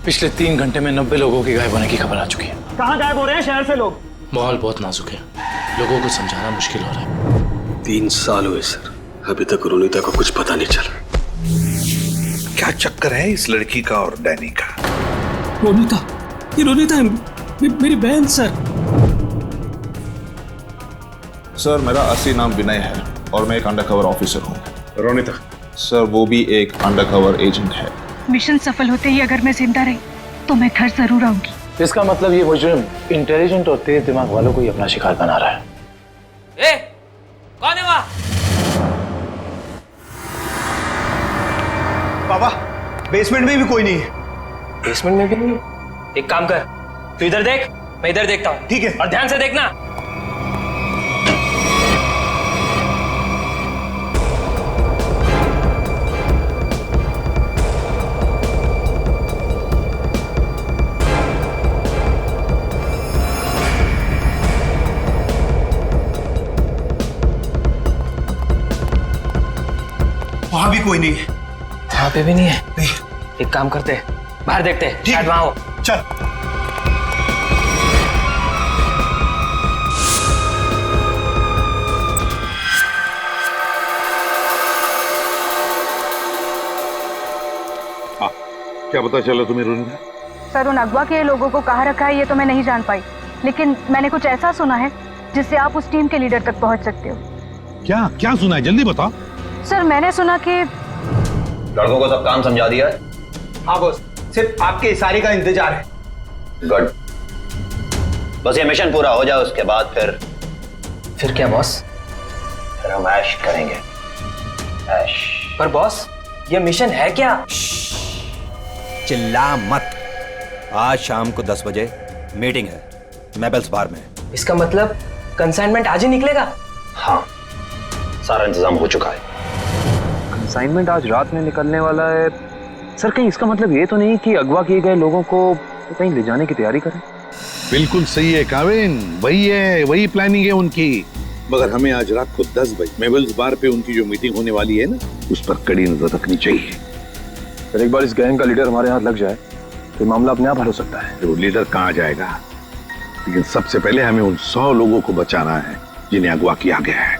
पिछले 3 घंटे में 90 लोगों के गायब होने की खबर आ चुकी है। कहाँ गायब हो रहे हैं शहर से लोग? माहौल बहुत नाजुक है, लोगों को समझाना मुश्किल हो रहा है। 3 साल हुए सर, अभी तक रोनिता को कुछ पता नहीं चला। क्या चक्कर है इस लड़की का और डैनी का? रोनिता, ये रोनिता है, मेरी बहन सर। सर मेरा असली नाम विनय है और मैं एक अंडरकवर ऑफिसर हूँ। रोनिता? सर वो भी एक अंडरकवर एजेंट है। मिशन सफल होते ही अगर मैं जिंदा रही तो मैं घर जरूर आऊंगी। इसका मतलब ये मुजरिम इंटेलिजेंट और तेज दिमाग वालों को ही अपना शिकार बना रहा है। ए, कौन है वहाँ? बाबा, बेसमेंट में भी कोई नहीं है। बेसमेंट में भी नहीं? एक काम कर, तू इधर देख, मैं इधर देखता हूँ। ठीक है। और ध्यान से देखना। वहां भी कोई नहीं है। वहां पे भी नहीं है? नहीं। एक काम करते हैं, बाहर देखते हैं, शायद वहां हो। चल। क्या पता चला तुम्हें रोनिता? सर उन अगवा के लोगों को कहाँ रखा है ये तो मैं नहीं जान पाई, लेकिन मैंने कुछ ऐसा सुना है जिससे आप उस टीम के लीडर तक पहुंच सकते हो। क्या क्या सुना है, जल्दी बताओ। सर मैंने सुना कि लड़कों को सब काम समझा दिया है। हाँ बॉस, सिर्फ आपके इशारे का इंतजार है। गुड, बस ये मिशन पूरा हो जाए उसके बाद फिर क्या बॉस? फिर हम ऐश करेंगे। ऐश। पर बॉस, ये मिशन है क्या? चिल्ला मत। आज शाम को 10 बजे मीटिंग है मेबल्स बार में। इसका मतलब कंसाइनमेंट आज ही निकलेगा? हाँ, सारा इंतजाम हो चुका है। कंसाइनमेंट आज रात में निकलने वाला है। सर कहीं इसका मतलब ये तो नहीं कि अगवा किए गए लोगों को तो कहीं ले जाने की तैयारी करें? बिल्कुल सही है काविन, वही है, वही प्लानिंग है उनकी। मगर हमें आज रात को 10 बजे मेबल्स बार पे उनकी जो मीटिंग होने वाली है ना, उस पर कड़ी नजर रखनी चाहिए। सर एक बार इस गैंग का लीडर हमारे हाथ लग जाए तो मामला अपने आप हल हो सकता है। वो लीडर कहाँ जाएगा, लेकिन सबसे पहले हमें उन 100 लोगों को बचाना है जिन्हें अगवा किया गया है।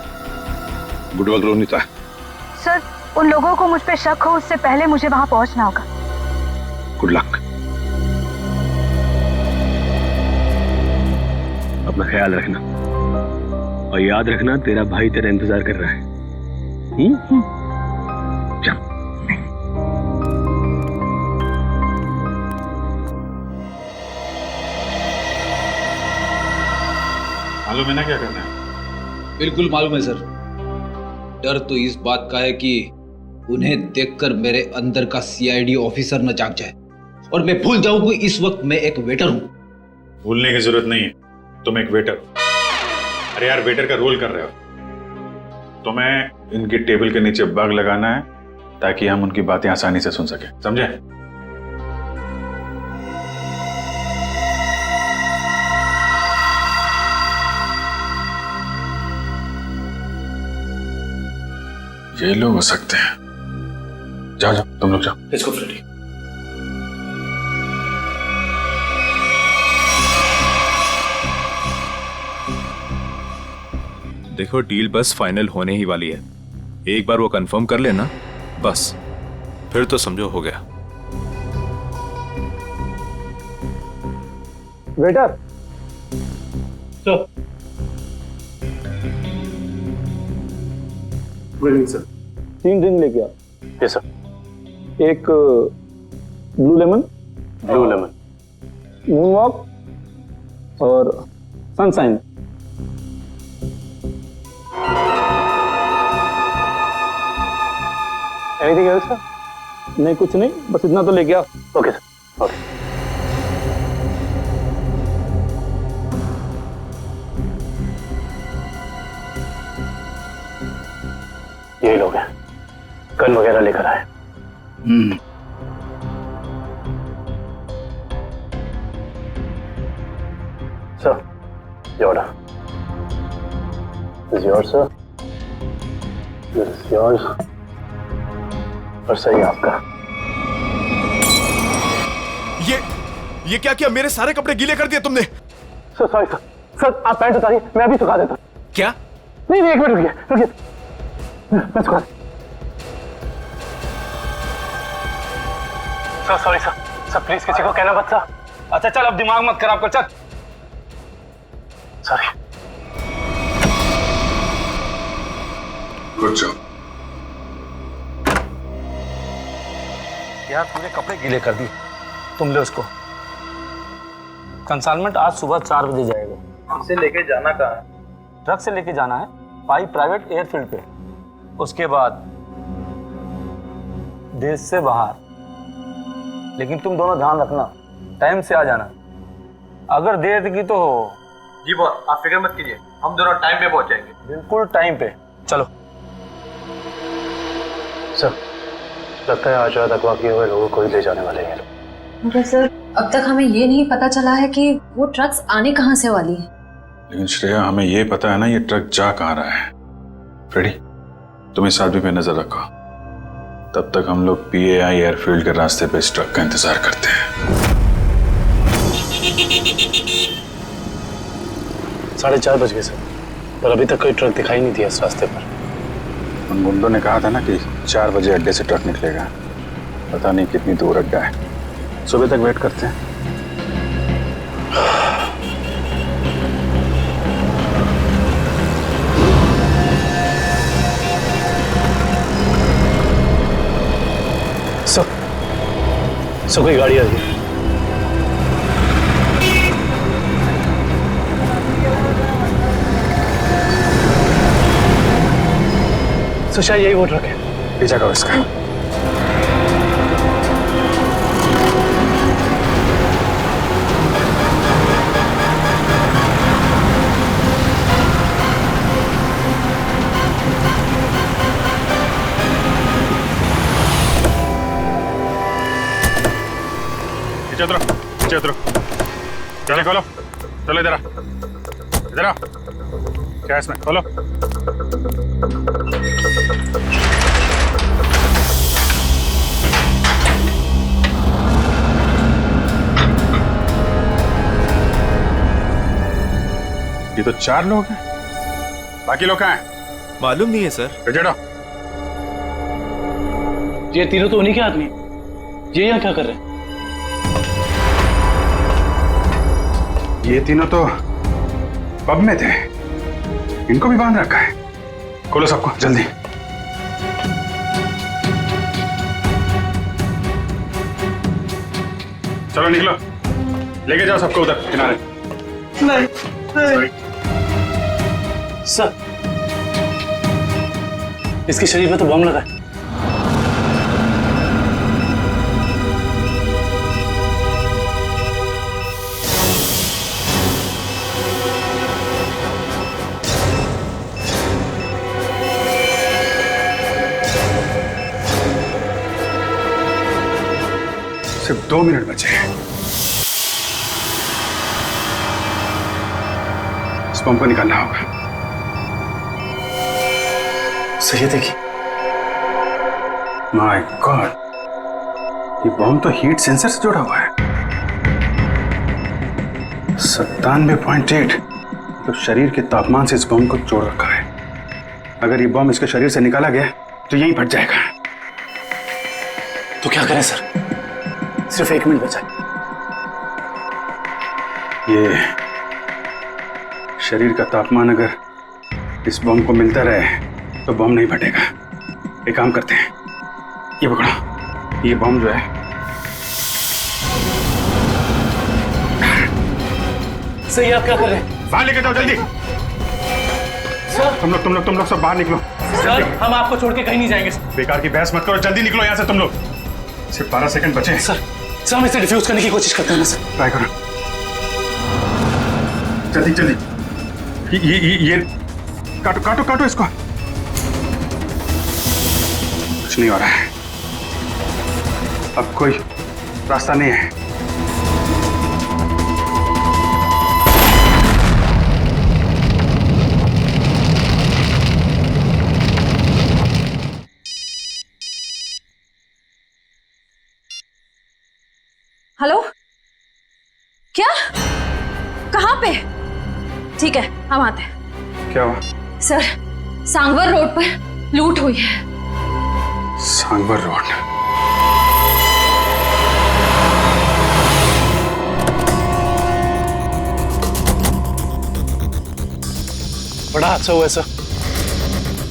Good work Ronita. सर उन लोगों को मुझ पे शक हो उससे पहले मुझे वहां पहुंचना होगा। Good luck. अपना ख्याल रखना और याद रखना तेरा भाई तेरा इंतजार कर रहा है। चल। मालूम है ना क्या करना है? बिल्कुल मालूम है सर। डर तो इस बात का है कि उन्हें देखकर मेरे अंदर का सीआईडी ऑफिसर न जाग जाए और मैं भूल जाऊं कि इस वक्त मैं एक वेटर हूं। भूलने की जरूरत नहीं है, तुम एक वेटर हो। अरे यार, वेटर का रोल कर रहे हो। तुम्हें इनकी टेबल के नीचे बग लगाना है ताकि हम उनकी बातें आसानी से सुन सके, समझे? ये लोग हो सकते हैं। जाओ जाओ, तुम लोग जाओ। इसको फ्रेडी। देखो डील बस फाइनल होने ही वाली है, एक बार वो कंफर्म कर लेना बस, फिर तो समझो हो गया। Waiter. Sir. Good evening sir. 3 drink लेके आ। Yes sir. एक ब्लू लेमन, मून वॉक और सनशाइन। Anything else sir? नहीं कुछ नहीं, बस इतना तो लेके आ। Okay sir, okay. यही लोग हैं, गन वगैरह लेकर आए। Sir, your order. This is yours sir, this is yours और सही आपका। ये क्या किया? मेरे सारे कपड़े गीले कर दिए तुमने। सर सॉरी सर, सर आप पैंट उतारिए, मैं अभी सुखा देता हूँ। क्या? नहीं नहीं, एक मिनट रुकिए रुकिए, मैं सुखा। Sir sorry sir, sir please किसी को कहना मत सर। अच्छा चल, अब दिमाग मत खराब कर, चल। सॉरी। Good job. यार तूने कपड़े गीले कर दिए, तुम ले उसको। कंसाइनमेंट आज सुबह 4 बजे जाएगा। इसे लेके जाना कहाँ है? ट्रक से लेके जाना है पाई प्राइवेट एयरफील्ड पे, उसके बाद देश से बाहर। लेकिन तुम दोनों ध्यान रखना, टाइम से आ जाना। अगर देर की तो जी बॉस, आप फिक्र मत कीजिए, हम दोनों टाइम पे पहुंचेंगे। बिल्कुल टाइम पे। चलो सर, लगता है आज रात अगवा किए हुए लोगों को ही ले जाने वाले हैं। मगर सर अब तक हमें ये नहीं पता चला है कि वो ट्रक्स आने कहाँ से वाली है। लेकिन श्रेया, हमें ये पता है ना ये ट्रक जा कहाँ रहा है। फ्रेडी, तुम इस आदमी पे नजर रखो, तब तक हम लोग PAI एयरफील्ड के रास्ते पे इस ट्रक का इंतजार करते हैं। 4:30 बज गए सर, पर अभी तक कोई ट्रक दिखाई नहीं दिया इस रास्ते पर। उन गुंडों ने कहा था ना कि 4 बजे अड्डे से ट्रक निकलेगा, पता नहीं कितनी दूर अड्डा है। सुबह तक वेट करते हैं। सो कोई गाड़ी आ रही है। तो शायद यही वो ट्रक है। पीछा करो इसका। पीछे उतरो, पीछे उतरो। चलो खोलो, चलो इधर आ, इधर आ। क्या इसमें? खोलो। ये तो 4 लोग हैं, बाकी लोग कहाँ हैं? मालूम नहीं है सर। चढ़ो। ये तीनों तो उन्हीं के आदमी, ये यहाँ क्या कर रहे हैं? ये तीनों तो पब में थे, इनको भी बांध रखा है। खोलो सबको जल्दी। चलो निकलो, लेके जाओ सबको उधर किनारे। नहीं सर, इसके शरीर में तो बम लगा है। सिर्फ 2 मिनट बचे हैं। इस बम को निकालना होगा। सही देखिए। माय गॉड, ये बम तो हीट सेंसर से जुड़ा हुआ है। 97.8 तो शरीर के तापमान से इस बम को जोड़ रखा है। अगर ये बम इसके शरीर से निकाला गया तो यहीं फट जाएगा। तो क्या करें सर? सिर्फ 1 मिनट बचा। ये शरीर का तापमान अगर इस बम को मिलता रहे तो बम नहीं फटेगा। एक काम करते हैं, ये पकड़ो, ये बम जो है सही। आप क्या कर रहे हैं? बाहर लेके जाओ जल्दी। सर तुम लोग सब बाहर निकलो। सर हम आपको छोड़ के कहीं नहीं जाएंगे। बेकार की बहस मत करो, जल्दी निकलो यहाँ से तुम लोग। सिर्फ 12 सेकंड बचे हैं। सर हम इसे डिफ्यूज करने की कोशिश करते हैं ना सर। ट्राई करो जल्दी जल्दी। ये काटो काटो काटो इसको। कुछ नहीं हो रहा है, अब कोई रास्ता नहीं है। हेलो क्या? कहाँ पे? ठीक है, हम आते हैं। क्या हुआ? सर, सांगवर रोड पर लूट हुई है। सांगवर रोड? बड़ा हादसा हुआ है सर,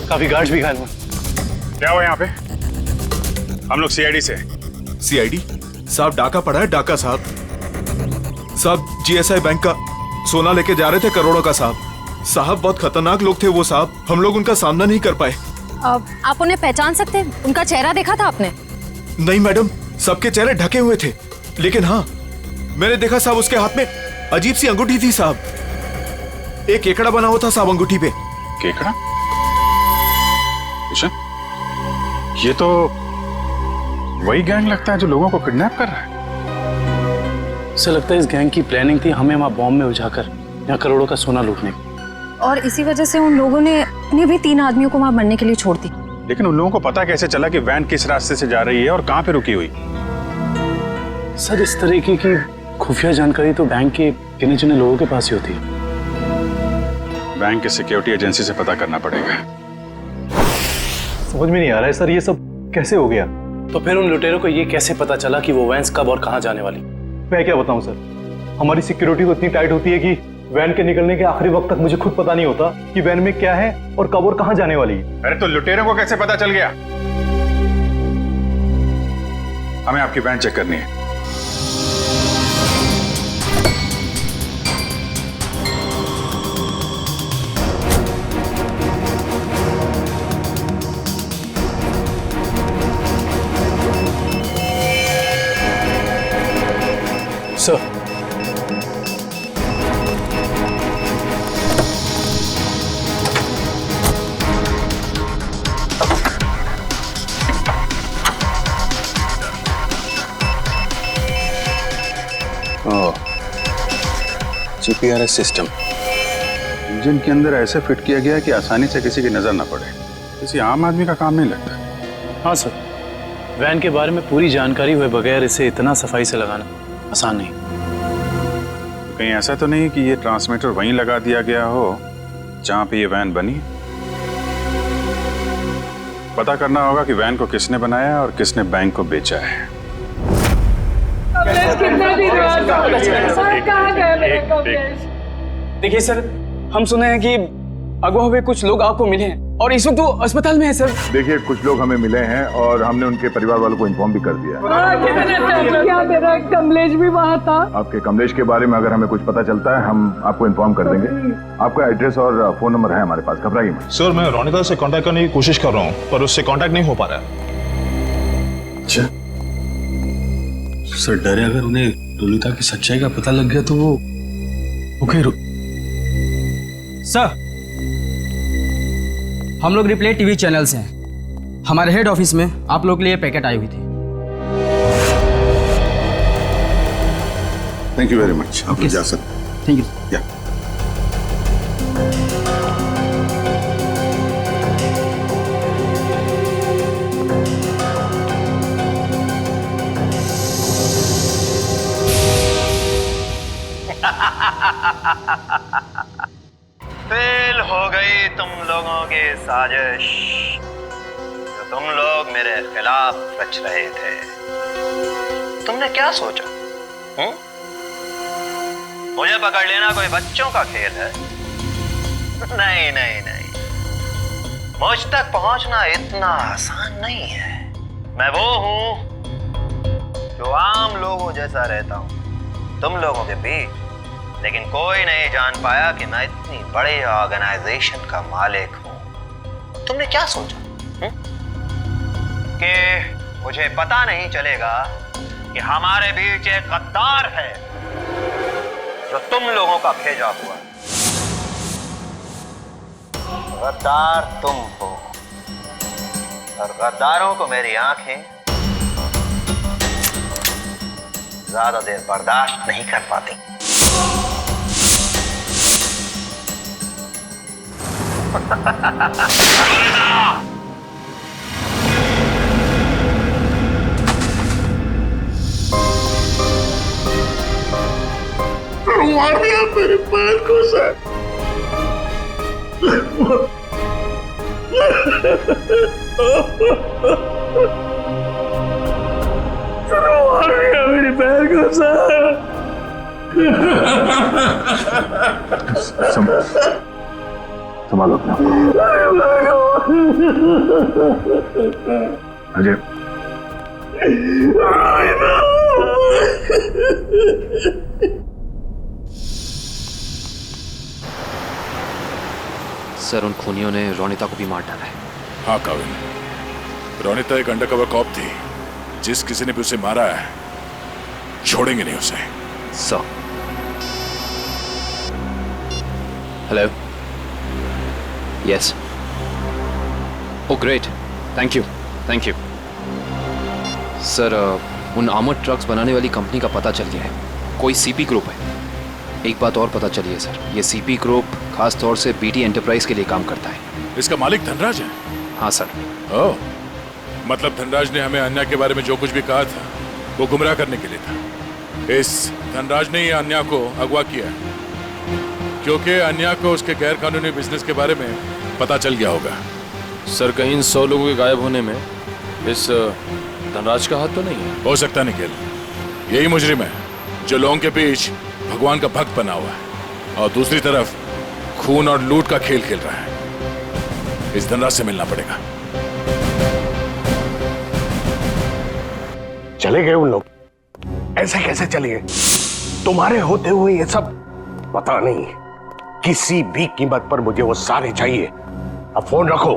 काफी गार्ड्स भी घायल हुए। क्या हुआ यहाँ पे? हम लोग सीआईडी से। सीआईडी साहब, डाका पड़ा है, डाका साहब। साहब जीएसआई बैंक का सोना लेके जा रहे थे, करोड़ों का साहब बहुत खतरनाक लोग थे वो साहब, हम लोग उनका सामना नहीं कर पाए। आप उन्हें पहचान सकते हैं? उनका चेहरा देखा था आपने? नहीं मैडम, सबके चेहरे ढके हुए थे, लेकिन हाँ मैंने देखा साहब उसके हाथ में अजीब सी अंगूठी थी साहब, एक केकड़ा बना हुआ था साहब अंगूठी पे। केकड़ा? ये तो वही गैंग लगता है जो लोगों को किडनैप कर रहा है। ऐसा लगता है इस गैंग की प्लानिंग थी हमें वहां बॉम्ब में उलझाकर यहाँ करोड़ों का सोना लूटने की। और इसी वजह से उन लोगों ने उन्हें भी 3 आदमियों को वहां मरने के लिए छोड़ दी। लेकिन उन लोगों को पता कैसे चला कि वैन किस रास्ते से जा रही है और कहां पे रुकी हुई? सर, इस तरीके की खुफिया जानकारी तो बैंक के गिने चुने लोगों के पास ही होती है। बैंक के सिक्योरिटी एजेंसी से पता करना पड़ेगा। समझ में नहीं आ रहा है सर, ये सब कैसे हो गया? तो फिर उन लुटेरों को ये कैसे पता चला कि वो वैन कब और कहां जाने वाली? मैं क्या बताऊं सर, हमारी सिक्योरिटी तो इतनी टाइट होती है कि वैन के निकलने के आखिरी वक्त तक मुझे खुद पता नहीं होता कि वैन में क्या है और कब और कहां जाने वाली है। अरे तो लुटेरों को कैसे पता चल गया? हमें आपकी वैन चेक करनी है। सर, जीपीआरएस सिस्टम इंजन के अंदर ऐसे फिट किया गया है कि आसानी से किसी की नजर ना पड़े। किसी आम आदमी का काम नहीं लगता। हाँ सर, वैन के बारे में पूरी जानकारी हुए बगैर इसे इतना सफाई से लगाना आसान नहीं। कहीं ऐसा तो नहीं कि ये ट्रांसमीटर वहीं लगा दिया गया हो जहां पे ये वैन बनी? पता करना होगा कि वैन को किसने बनाया और किसने बैंक को बेचा है। देखिए सर, हम सुने हैं कि अगवा हुए कुछ लोग आपको मिले हैं और इस वक्त वो अस्पताल में है सर। देखिए, कुछ लोग हमें मिले हैं और हमने उनके परिवार वालों को इन्फॉर्म भी कर दिया है। क्या मेरा कमलेश भी वहाँ था? आपके कमलेश के बारे में अगर हमें कुछ पता चलता है हम आपको इन्फॉर्म कर देंगे। आपका एड्रेस और फोन नंबर है हमारे पास, घबराइए मत। सर, मैं रोनिता से कांटेक्ट करने की कोशिश कर रहा हूँ पर उससे कांटेक्ट नहीं हो पा रहा है। अच्छा सर, डर है अगर उन्हें रोनिता की सच्चाई का पता लग गया तो वो सर, हम लोग रिप्ले टीवी चैनल से हैं। हमारे हेड ऑफिस में आप लोग के लिए पैकेट आई हुई थी। Thank you very much. आप जा सकते। Thank you. फेल हो गई तुम लोगों की साजिश जो तुम लोग मेरे खिलाफ रच रहे थे। तुमने क्या सोचा? मुझे पकड़ लेना कोई बच्चों का खेल है? नहीं नहीं नहीं, मुझ तक पहुंचना इतना आसान नहीं है। मैं वो हूं जो आम लोगों जैसा रहता हूं तुम लोगों के बीच, लेकिन कोई नहीं जान पाया कि मैं इतनी बड़ी ऑर्गेनाइजेशन का मालिक हूं। तुमने क्या सोचा कि मुझे पता नहीं चलेगा कि हमारे बीच एक गद्दार है जो तुम लोगों का भेजा हुआ? गद्दार तुम हो और गद्दारों को मेरी आंखें ज्यादा देर बर्दाश्त नहीं कर पाती। मार दिया मेरे पैर को सर। मार दिया मेरे पैर को सर। संभालो अपने अजय। सर, उन खूनियों ने रोनिता को भी मार डाला है। हाँ काविन, रोनिता एक अंडरकवर कॉप थी। जिस किसी ने भी उसे मारा है, छोड़ेंगे नहीं उसे। Sir. Hello. Yes. Oh great, thank you, thank you. Sir, उन आर्मर्ड ट्रक्स बनाने वाली कंपनी का पता चल गया है। कोई सीपी ग्रुप है। एक बात और पता चली है सर, ये सीपी ग्रुप खास तौर से बीटी एंटरप्राइज के लिए काम करता है। इसका मालिक धनराज है? हाँ सर। ओह, मतलब धनराज ने हमें अन्या के बारे में जो कुछ भी कहा था वो गुमराह करने के लिए था। इस धनराज ने ही अन्या को अगवा किया है, क्योंकि अन्या को उसके गैर कानूनी बिजनेस के बारे में पता चल गया होगा। सर, कहीं इन 100 लोगों के गायब होने में इस धनराज का हाथ तो नहीं है? हो सकता निखिल, यही मुजरिम है जो लोगों के बीच भगवान का भक्त बना हुआ है और दूसरी तरफ खून और लूट का खेल खेल रहा है। इस धनराज से मिलना पड़ेगा। चले गए उन लोग? ऐसे कैसे चले गए? तुम्हारे होते हुए ये सब पता नहीं। किसी भी कीमत पर मुझे वो सारे चाहिए। अब फोन रखो।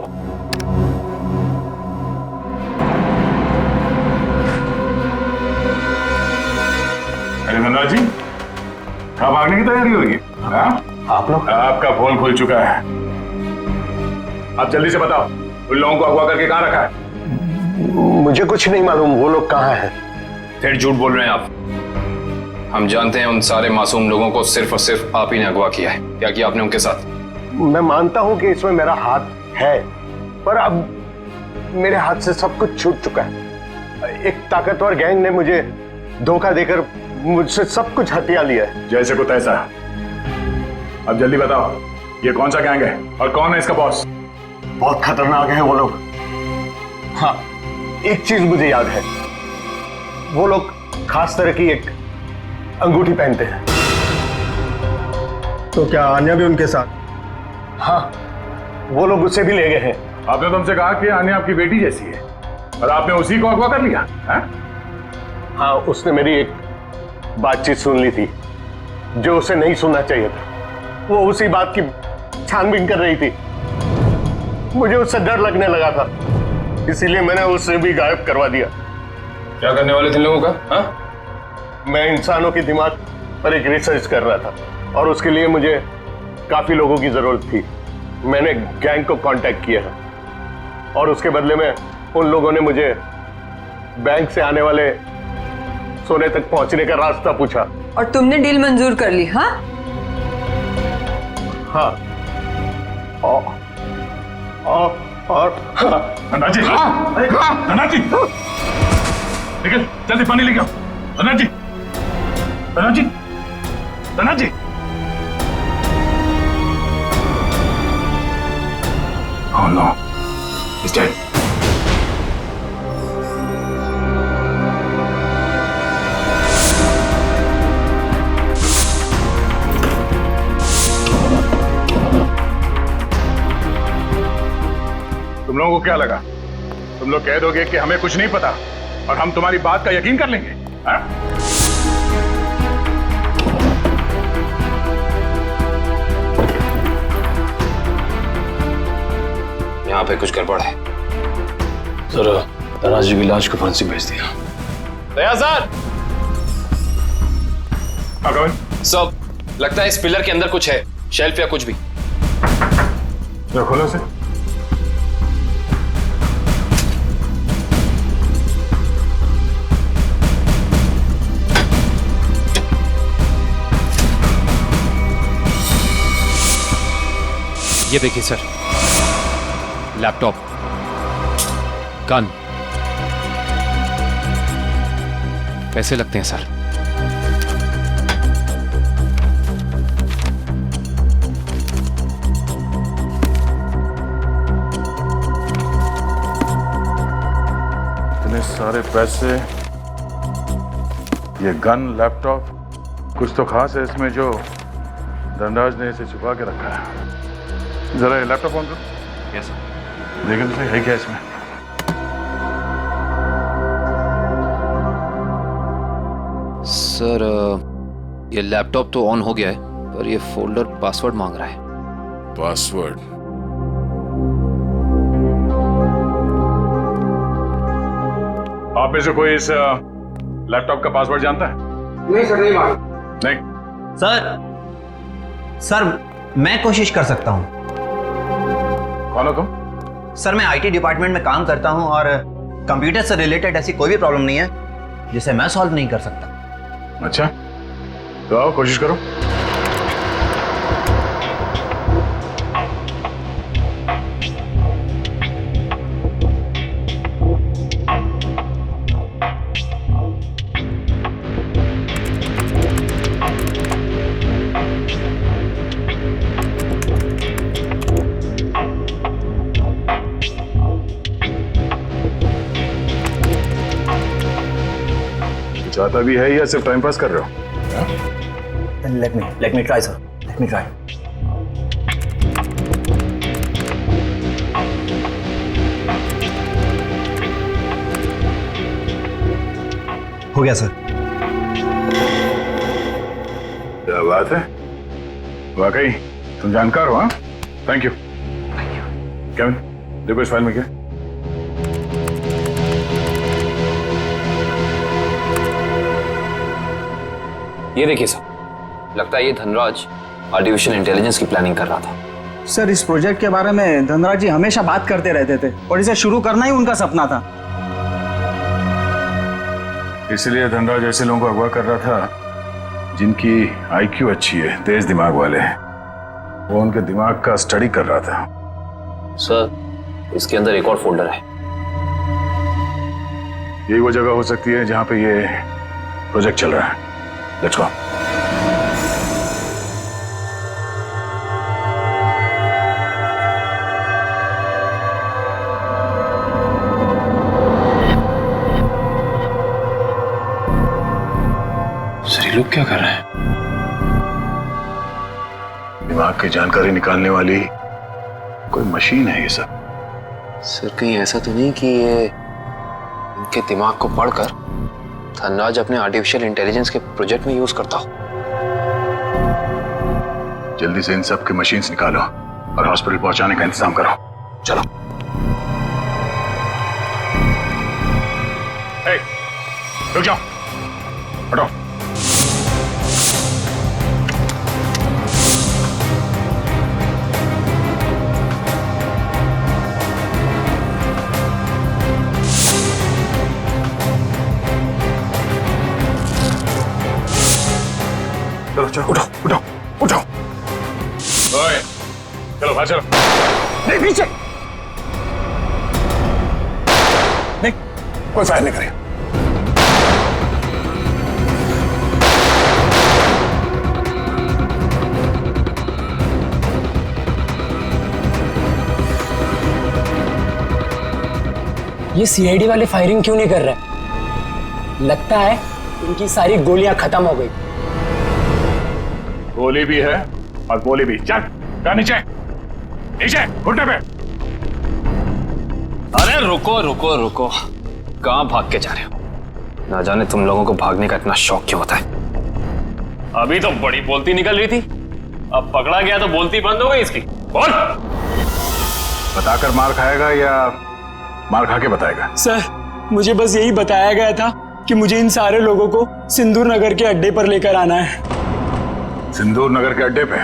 अरे धनराज जी, कहाँ भागने की तैयारी हो रही है? आप लोग? आपका फोन खुल चुका है। आप जल्दी से बताओ, उन लोगों को अगवा करके कहाँ रखा है? मुझे कुछ नहीं मालूम वो लोग कहाँ हैं। फिर झूठ बोल रहे हैं आप। हम जानते हैं उन सारे मासूम लोगों को सिर्फ और सिर्फ आप ही ने अगवा किया है। क्या किया आपने उनके साथ? मैं मानता हूं कि इसमें मेरा हाथ है, पर अब मेरे हाथ से सब कुछ छूट चुका है। एक ताकतवर गैंग ने मुझे धोखा देकर मुझसे सब कुछ हथिया लिया है। जैसे को तैसा। अब जल्दी बताओ, ये कौन सा गैंग है और कौन है इसका बॉस? बहुत खतरनाक है वो लोग। हाँ, एक चीज मुझे याद है, वो लोग खास तरह की एक अंगूठी पहनते हैं। तो क्या आन्या भी उनके साथ? हाँ, वो लोग उसे भी ले गए हैं। आपने तुमसे कहा कि आन्या आपकी बेटी जैसी है और आपने उसी को अगवा कर लिया है? हाँ, उसने मेरी एक बातचीत सुन ली थी जो उसे नहीं सुनना चाहिए था। वो उसी बात की छानबीन कर रही थी। मुझे उससे डर लगने लगा था, इसीलिए मैंने उसे भी गायब करवा दिया। क्या करने वाले थे इन लोगों का? हाँ? मैं इंसानों के दिमाग पर एक रिसर्च कर रहा था और उसके लिए मुझे काफी लोगों की जरूरत थी। मैंने गैंग को कांटेक्ट किया और उसके बदले में उन लोगों ने मुझे बैंक से आने वाले सोने तक पहुंचने का रास्ता पूछा। और तुमने डील मंजूर कर ली? हाँ हाँ। और धनराज जी, धनराज जी, निकल जल्दी पानी लेके आओ। धनराज जी, धनराज जी, धनराज जी। Oh no, he's dead. तुम लोगों को क्या लगा? तुम लोग कह दोगे कि हमें कुछ नहीं पता और हम तुम्हारी बात का यकीन कर लेंगे? हाँ? यहाँ पे कुछ गड़बड़ है। सर, धनराज जी की लाश को फॉरेंसिक भेज दिया। दया सर। सब लगता है इस पिलर के अंदर कुछ है, शेल्फ या कुछ भी। खोलो से। ये देखिए सर, लैपटॉप, गन, पैसे लगते हैं सर। सारे पैसे, ये गन, लैपटॉप, कुछ तो खास है इसमें जो धनराज ने इसे छुपा के रखा है। जरा ये लैपटॉप ऑन करो। Yes sir. देखें तो सही है क्या इसमें। सर ये लैपटॉप तो ऑन हो गया है, पर ये फोल्डर पासवर्ड मांग रहा है। पासवर्ड? आप में से कोई इस लैपटॉप का पासवर्ड जानता है? नहीं सर, नहीं मालूम। नहीं सर मैं कोशिश कर सकता हूँ। कौन हो तुम? सर मैं आईटी डिपार्टमेंट में काम करता हूँ और कंप्यूटर से रिलेटेड ऐसी कोई भी प्रॉब्लम नहीं है जिसे मैं सॉल्व नहीं कर सकता। अच्छा, तो आओ कोशिश करो। चाहता भी है या सिर्फ टाइम पास कर रहे हो? Let me try, sir. Let me try. हो गया सर। क्या बात है, वाकई तुम जानकार हो। हाँ, थैंक यू। केविन, देखो इस फाइल में क्या। ये देखिए सर, लगता है ये धनराज आर्टिफिशियल इंटेलिजेंस की प्लानिंग कर रहा था। सर इस प्रोजेक्ट के बारे में धनराज जी हमेशा बात करते रहते थे और इसे शुरू करना ही उनका सपना था। इसलिए धनराज ऐसे लोगों को अगवा कर रहा था जिनकी आईक्यू अच्छी है, तेज दिमाग वाले हैं। वो उनके दिमाग का स्टडी कर रहा था। सर इसके अंदर एक और फोल्डर है। यही वो जगह हो सकती है जहां पे ये प्रोजेक्ट चल रहा है। Let's go. सर ये लोग क्या कर रहे हैं? दिमाग की जानकारी निकालने वाली कोई मशीन है ये सब। सर कहीं ऐसा तो नहीं कि ये इनके दिमाग को पढ़कर धनराज अपने आर्टिफिशियल इंटेलिजेंस के प्रोजेक्ट में यूज करता हो? जल्दी से इन सब के मशीन्स निकालो और हॉस्पिटल पहुंचाने का इंतजाम करो। चलो। रुक जाओ, हटो। चलो चलो, उठो उठो उठो। ओए, चलो बाहर चलो। नहीं पीछे। नहीं, कोई फायर नहीं करेगा। ये सीआईडी वाले फायरिंग क्यों नहीं कर रहे? लगता है इनकी सारी गोलियां खत्म हो गई। गोली भी है और गोली भी। चल नीचे नीचे, घुटने पे। अरे रुको रुको रुको, कहाँ भाग के जा रहे हो? ना जाने तुम लोगों को भागने का इतना शौक क्यों होता है। अभी तो बड़ी बोलती निकल रही थी, अब पकड़ा गया तो बोलती बंद हो गई इसकी। बोल। बताकर मार खाएगा या मार खा के बताएगा? सर मुझे बस यही बताया गया था कि मुझे इन सारे लोगों को सिंदूर नगर के अड्डे पर लेकर आना है। सिंदूर नगर के अड्डे पे?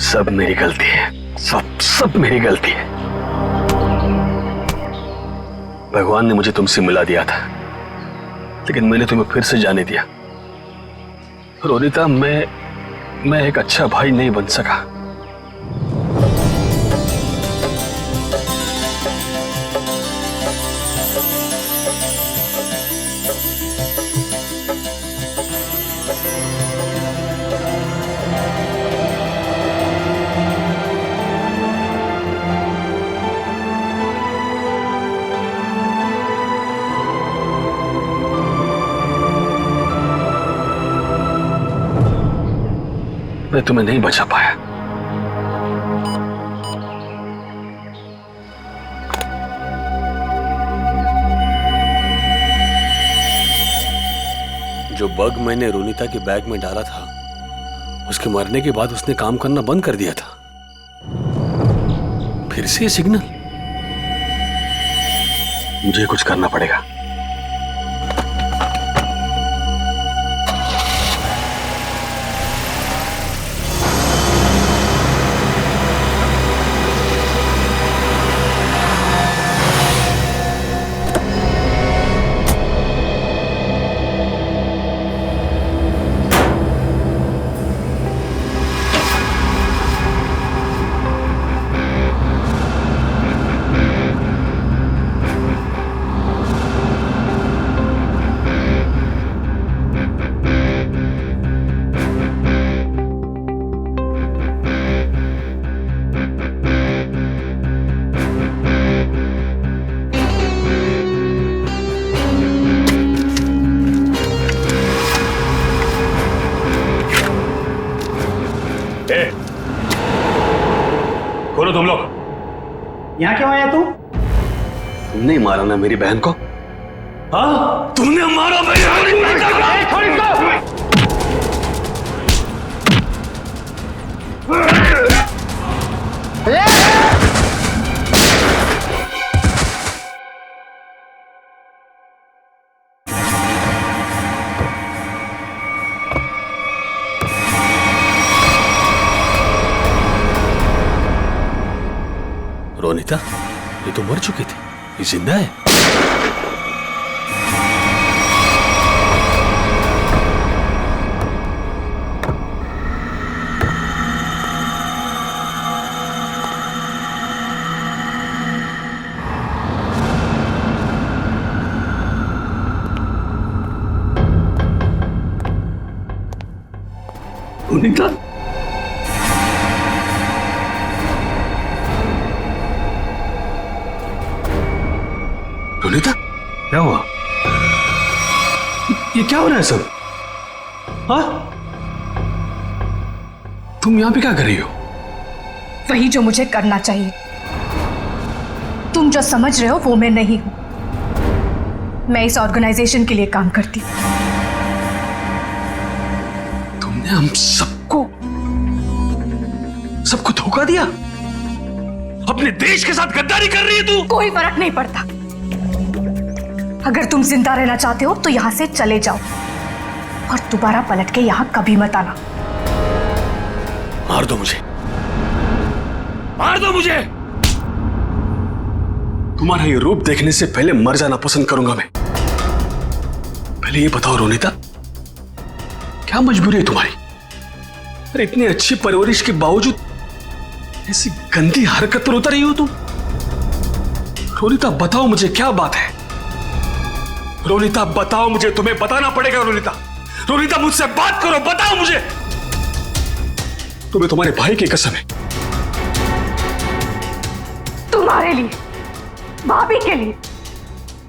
सब मेरी गलती है, सब मेरी गलती है। भगवान ने मुझे तुमसे मिला दिया था, लेकिन मैंने तुम्हें फिर से जाने दिया। रोनिता, मैं एक अच्छा भाई नहीं बन सका। मैं तुम्हें नहीं बचा पाया। जो बग मैंने रोनिता के बैग में डाला था, उसके मरने के बाद उसने काम करना बंद कर दिया था। फिर से ये सिग्नल। मुझे कुछ करना पड़ेगा। खोलो तुम लोग। यहाँ क्यों आया तू? तुमने मारा ना मेरी बहन को? हाँ? तुमने मारा मेरी बहन रोनिता, ये तो मर चुकी थी, ये जिंदा है। रोनिता, रोनिता, क्या हुआ? ये क्या हो रहा है सब? हाँ? तुम यहां पे क्या कर रही हो? वही जो मुझे करना चाहिए। तुम जो समझ रहे हो वो मैं नहीं हूं। मैं इस ऑर्गेनाइजेशन के लिए काम करती हूं। तुमने हम सबको धोखा दिया? अपने देश के साथ गद्दारी कर रही है तू? कोई फर्क नहीं पड़ता। अगर तुम जिंदा रहना चाहते हो तो यहां से चले जाओ और दोबारा पलट के यहां कभी मत आना। मार दो मुझे, मार दो मुझे। तुम्हारा ये रूप देखने से पहले मर जाना पसंद करूंगा मैं। पहले ये बताओ रोनिता, क्या मजबूरी है तुम्हारी? अरे इतनी अच्छी परवरिश के बावजूद ऐसी गंदी हरकत पर उतर रही हो तुम। रोनिता बताओ मुझे, क्या बात है? रोनिता बताओ मुझे, तुम्हें बताना पड़ेगा। रोनिता, रोनिता मुझसे बात करो, बताओ मुझे। तुम्हें तुम्हारे भाई की कसम है। तुम्हारे लिए, भाभी के लिए,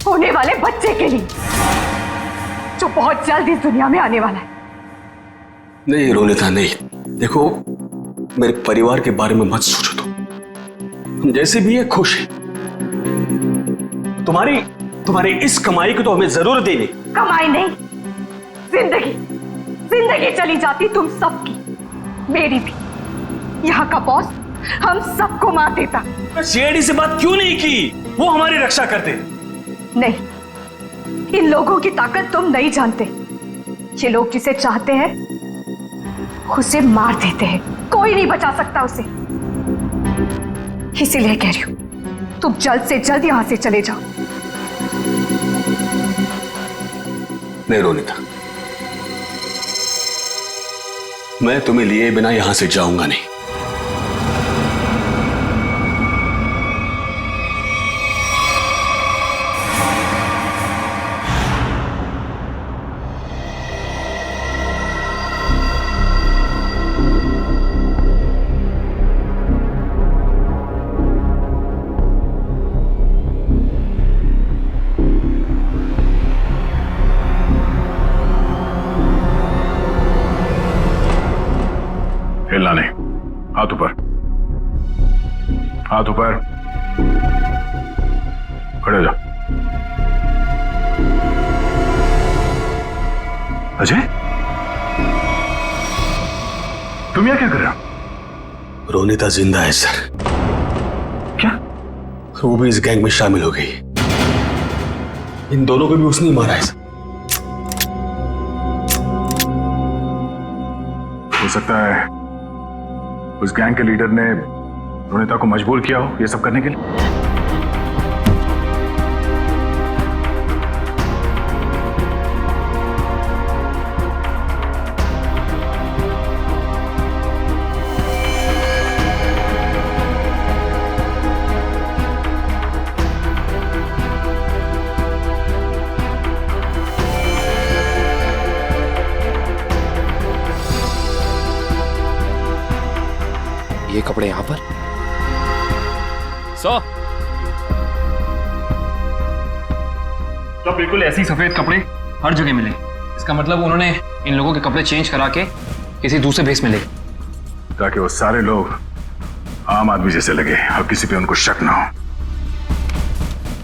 होने वाले बच्चे के लिए जो बहुत जल्द इस दुनिया में आने वाला है। नहीं रोनिता, नहीं। देखो, मेरे परिवार के बारे में मत सोचो। हम जैसे भी है खुश है। तुम्हारी इस कमाई को तो हमें जरूर देनी। कमाई नहीं, जिंदगी। जिंदगी चली जाती तुम सबकी, मेरी भी। यहाँ का बॉस हम सबको मार देता। सीआईडी से बात क्यों नहीं की? वो हमारी रक्षा करते। नहीं, इन लोगों की ताकत तुम नहीं जानते। ये लोग जिसे चाहते हैं उसे मार देते हैं। कोई नहीं बचा सकता उसे। इसीलिए कह रही हूं, तुम जल्द से जल्द यहां से चले जाओ। नहीं रोनिता, मैं तुम्हें लिए बिना यहां से जाऊंगा नहीं। हाथ ऊपर, खड़े हो जाओ। अजय, तुम यहाँ क्या कर रहे हो? रोनिता जिंदा है सर। क्या? वो भी इस गैंग में शामिल हो गई। इन दोनों को भी उसने ही मारा है सर। हो सकता है उस गैंग के लीडर ने रोनिता को मजबूर किया हो ये सब करने के लिए। ये कपड़े यहां पर सर। तो बिल्कुल ऐसे ही सफेद कपड़े हर जगह मिले। इसका मतलब उन्होंने इन लोगों के कपड़े चेंज करा के किसी दूसरे भेस में ले, ताकि वो सारे लोग आम आदमी जैसे लगे और किसी पे उनको शक ना हो।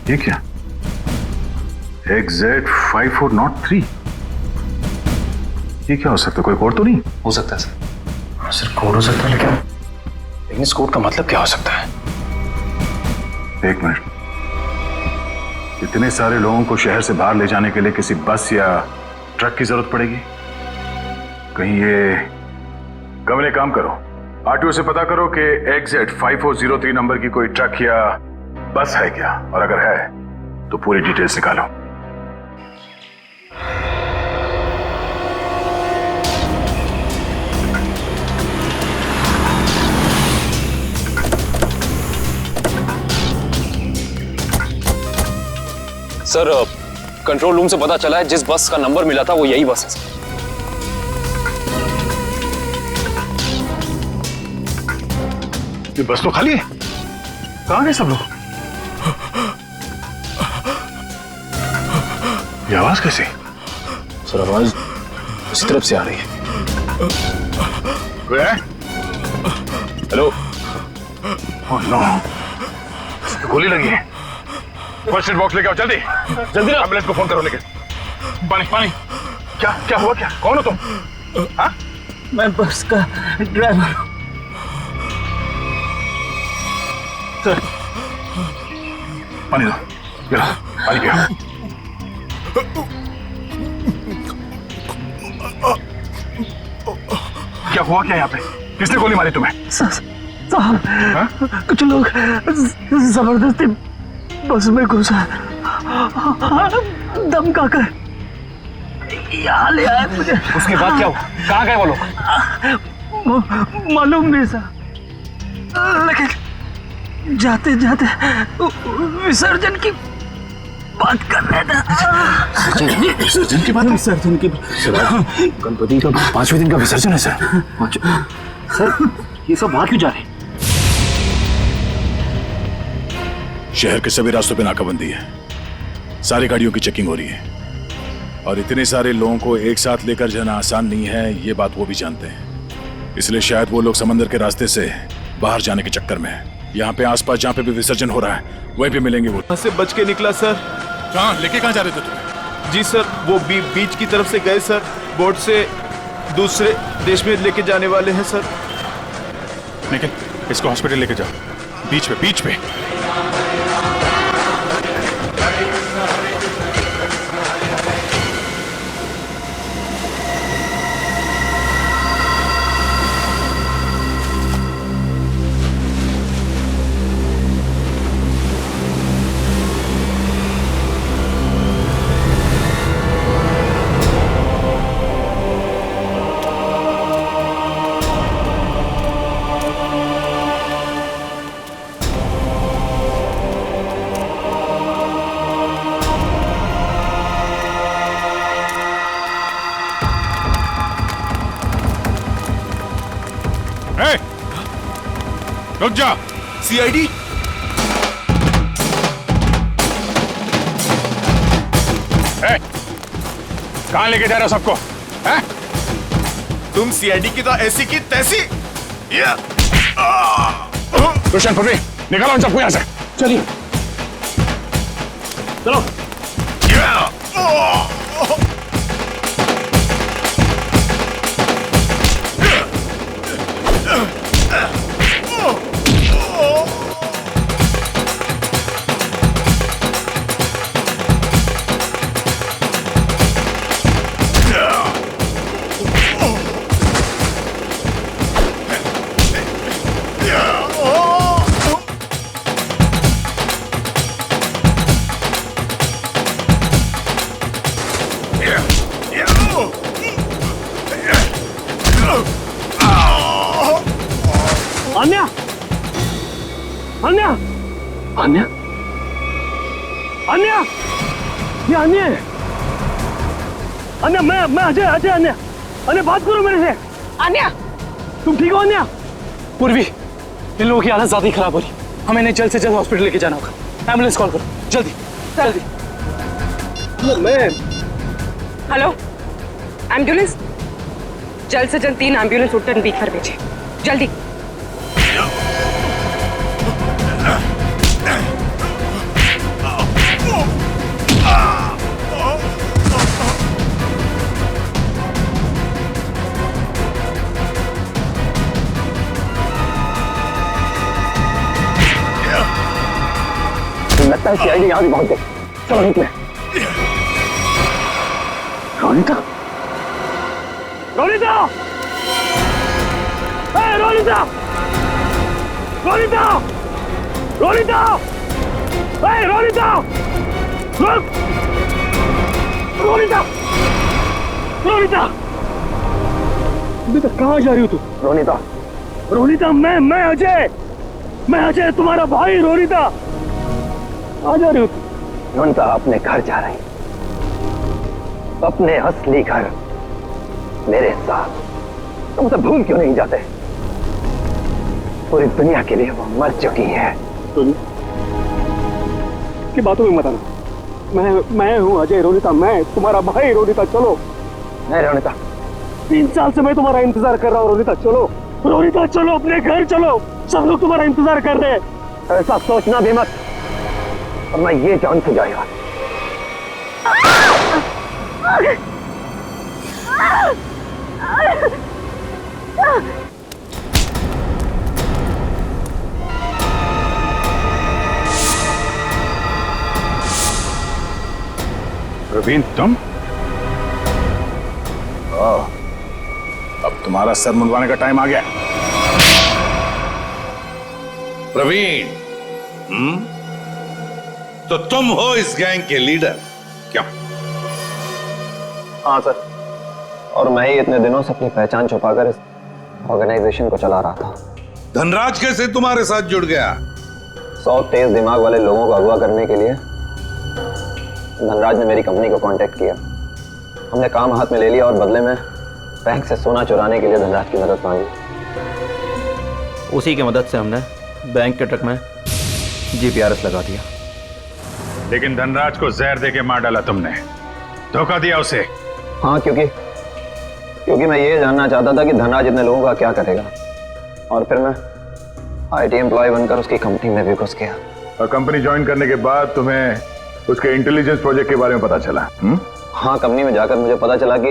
ये क्या? XZ5403, ये क्या हो सकता है? कोई कोड तो नहीं हो सकता है सर? सर कोड हो सकता है, लेकिन इस कोड का मतलब क्या हो सकता है? एक मिनट, इतने सारे लोगों को शहर से बाहर ले जाने के लिए किसी बस या ट्रक की जरूरत पड़ेगी। कहीं ये कमरे काम करो, आरटीओ से पता करो कि XZ5403 नंबर की कोई ट्रक या बस है क्या, और अगर है तो पूरी डिटेल्स निकालो। सर कंट्रोल रूम से पता चला है जिस बस का नंबर मिला था वो यही बस है सर। ये बस तो खाली है, कहां गए सब लोग? ये आवाज कैसी? सर आवाज उसी तरफ से आ रही है। कोई है? हेलो। ओह नो, गोली लगी है। फर्स्ट एड बॉक्स लेके आओ जल्दी जल्दी। एम्बुलेंस को फोन करो। लेके पानी पानी। क्या क्या हुआ? क्या, कौन हो तुम? हाँ? मैं बस का ड्राइवर हूं सर। पानी दो, पानी पियो। क्या हुआ क्या यहाँ पे? किसने गोली मारी तुम्हें? साहब कुछ लोग जबरदस्ती बस में घुसा, धमका कर यहाँ ले आए मुझे। उसके बाद क्या हुआ? कहाँ गए वो लोग? मालूम नहीं साहब, लेकिन जाते जाते विसर्जन की बात कर रहे थे। विसर्जन की बात? विसर्जन की गणपति का 5वें दिन का विसर्जन है सर। सर ये सब बात क्यों जा रहे? शहर के सभी रास्तों पे नाकाबंदी है, सारी गाड़ियों की चेकिंग हो रही है, और इतने सारे लोगों को एक साथ लेकर जाना आसान नहीं है, ये बात वो भी जानते हैं। इसलिए शायद वो लोग समंदर के रास्ते से बाहर जाने के चक्कर में है। यहाँ पे आसपास जहाँ पे भी विसर्जन हो रहा है वहीं पे मिलेंगे वो। वहां से बच के निकला सर। कहाँ लेके कहाँ जा रहे थे तुम? जी सर, वो बीच की तरफ से गए सर, बोट से दूसरे देश में लेके जाने वाले हैं सर। निकल, इसको हॉस्पिटल लेके जाओ। बीच पे बीच पे। रुक जा। सीआईडी? कहां लेके जा रहे हो सबको? तुम सीआईडी की तो ऐसी की तैसी। रोशन पकड़ी, निकालो इन सबको यहाँ से। चलिए चलो। अन्या, अन्या, अन्या, अन्या, ये अन्या है। अन्या, मैं अजय, अजय अन्या, अन्या बात करो मेरे से। अन्या, तुम ठीक हो अन्या? पूर्वी, इन लोगों की हालत ज्यादा ही खराब हो रही, हमें इन्हें जल्द से जल्द हॉस्पिटल लेके जाना होगा। एम्बुलेंस कॉल करो, जल्दी, जल्दी। मैं हेलो, एम्बुलेंस, जल्द से जल्द 3 एम्बुलेंस उत्तर बीकर भेजे, जल्दी। लगता है सीआईडी यहाँ भी पहुंच गई। चलो निकले। रोनिता, रोनिता, रोनिता, रोनिता, रोनिता, रोनिता, रोनिता, रोनिता, बेटा कहाँ जा रही हो तू? रोनिता, रोनिता, मैं अजय तुम्हारा भाई। रोनिता, आ जा रही हो तू? रोनिता अपने घर जा रही, अपने असली घर मेरे साथ। तुम उसे भूल क्यों नहीं जाते? पूरी दुनिया के लिए वो मर चुकी है। की बातों में मत आना। मैं हूँ अजय। रोनिता, मैं तुम्हारा भाई। रोनिता चलो। नहीं रोनिता, 3 साल से मैं तुम्हारा इंतजार कर रहा हूँ। रोनिता चलो, रोनिता चलो, अपने घर चलो, सब लोग तुम्हारा इंतजार कर रहे हैं। ऐसा सोचना भी मत, और मैं ये जान से जाएगा। प्रवीण, तुम? अब तुम्हारा सर मुंडवाने का टाइम आ गया। प्रवीण, तो तुम हो इस गैंग के लीडर? क्या? हाँ सर, और मैं ही इतने दिनों से अपनी पहचान छुपाकर इस ऑर्गेनाइजेशन को चला रहा था। धनराज कैसे तुम्हारे साथ जुड़ गया? 100 तेज दिमाग वाले लोगों को अगवा करने के लिए धनराज ने मेरी कंपनी को कांटेक्ट किया। हमने काम हाथ में ले लिया और बदले में बैंक से सोना चुराने के लिए धनराज की मदद मांगी। उसी की मदद से हमने बैंक के ट्रक में जीपीआरएस लगा दिया। लेकिन धनराज को जहर देके मार डाला तुमने, धोखा दिया उसे। हाँ, क्योंकि मैं ये जानना चाहता था कि धनराज इतने लोगों का क्या करेगा, और फिर मैं आईटी एम्प्लॉय बनकर उसकी कंपनी में भी घुस गया। और कंपनी ज्वाइन करने के बाद तुम्हें उसके इंटेलिजेंस प्रोजेक्ट के बारे में पता चला? हाँ, कंपनी में जाकर मुझे पता चला कि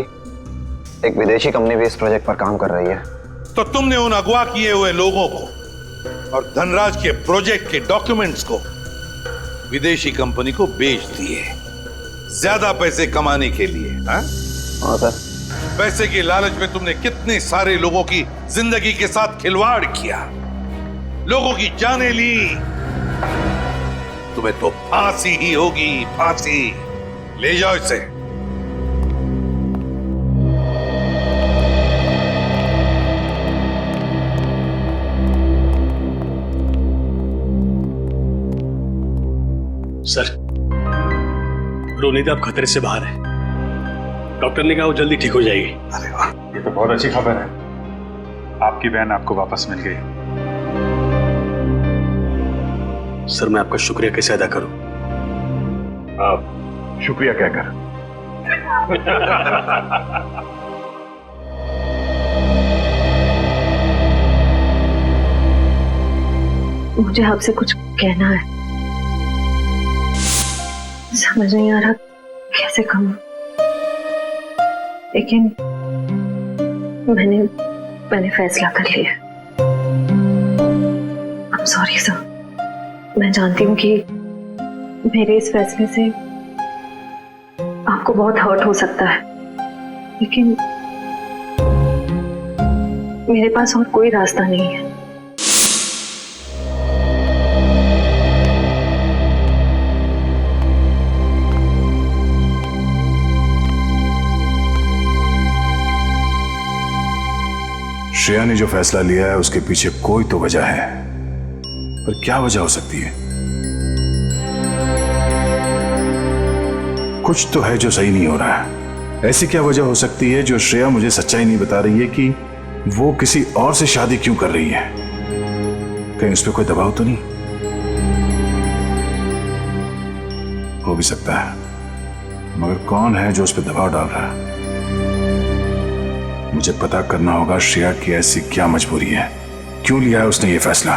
एक विदेशी कंपनी भी इस प्रोजेक्ट पर काम कर रही है। तो तुमने उन अगवा किए हुए लोगों को और धनराज के प्रोजेक्ट के डॉक्यूमेंट्स को विदेशी कंपनी को बेच दिए, ज्यादा पैसे कमाने के लिए। हाँ सर। पैसे की लालच में तुमने कितने सारे लोगों की जिंदगी के साथ खिलवाड़ किया, लोगों की जानें ली। तुम्हें तो फांसी ही होगी, फांसी। ले जाओ इसे। सर, रोनिता अब खतरे से बाहर है। डॉक्टर ने कहा वो जल्दी ठीक हो जाएगी। अरे वाह, ये तो बहुत अच्छी खबर है। आपकी बहन आपको वापस मिल गई। सर, मैं आपका शुक्रिया कैसे अदा करूं? आप शुक्रिया कहकर। मुझे आपसे कुछ कहना है, समझ नहीं आ रहा कैसे कहूं, लेकिन मैंने फैसला कर लिया। I'm sorry सर, मैं जानती हूँ कि मेरे इस फैसले से आपको बहुत हर्ट हो सकता है, लेकिन मेरे पास और कोई रास्ता नहीं है। श्रेया ने जो फैसला लिया है उसके पीछे कोई तो वजह है, पर क्या वजह हो सकती है? कुछ तो है जो सही नहीं हो रहा है। ऐसी क्या वजह हो सकती है जो श्रेया मुझे सच्चाई नहीं बता रही है कि वो किसी और से शादी क्यों कर रही है? कहीं उस पर कोई दबाव तो नहीं? हो भी सकता है, मगर कौन है जो उस पर दबाव डाल रहा है? मुझे पता करना होगा श्रेया की ऐसी क्या मजबूरी है, क्यों लिया है उसने ये फैसला।